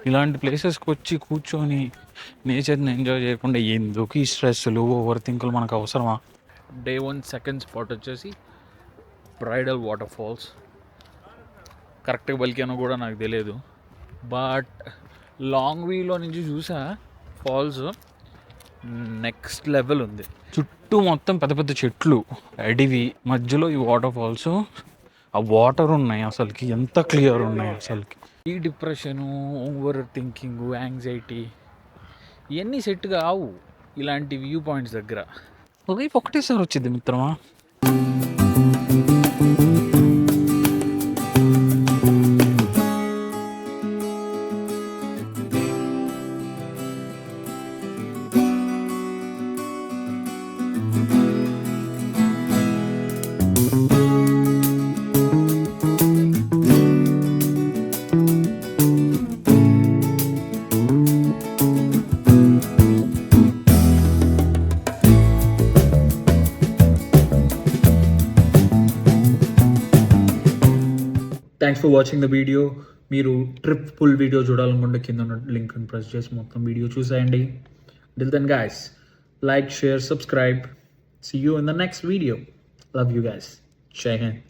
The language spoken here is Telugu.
ఇలాంటి ప్లేసెస్కి వచ్చి కూర్చొని నేచర్ని ఎంజాయ్ చేయకుండా ఎందుకు ఈ స్ట్రెస్లు ఓవర్ థింకులు మనకు అవసరమా? డే 1 సెకండ్ స్పాట్ వచ్చేసి బ్రైడల్ వాటర్ ఫాల్స్. కరెక్ట్గా పలికానో కూడా నాకు తెలియదు, బట్ లాంగ్ వ్యూలో నుంచి చూసా ఫాల్స్ నెక్స్ట్ లెవెల్ ఉంది. చుట్టూ మొత్తం పెద్ద పెద్ద చెట్లు, అడవి మధ్యలో ఈ వాటర్ ఫాల్స్. ఆ వాటర్ ఉన్నాయి అసలుకి ఎంత క్లియర్ ఉన్నాయి అసలుకి. ఈ డిప్రెషను, ఓవర్ థింకింగ్, యాంగ్జైటీ ఇవన్నీ సెట్ కావు ఇలాంటి వ్యూ పాయింట్స్ దగ్గర. లైఫ్ ఒకటేసారి వచ్చింది మిత్రమా. Thanks for watching the video. మీరు ట్రిప్ ఫుల్ వీడియో చూడాలనుకుంటే కింద ఉన్న లింక్ని ప్రెస్ చేసి మొత్తం వీడియో చూసేయండి. Till then guys, like, share, subscribe. See you in the next video. Love you guys. Jai Hind.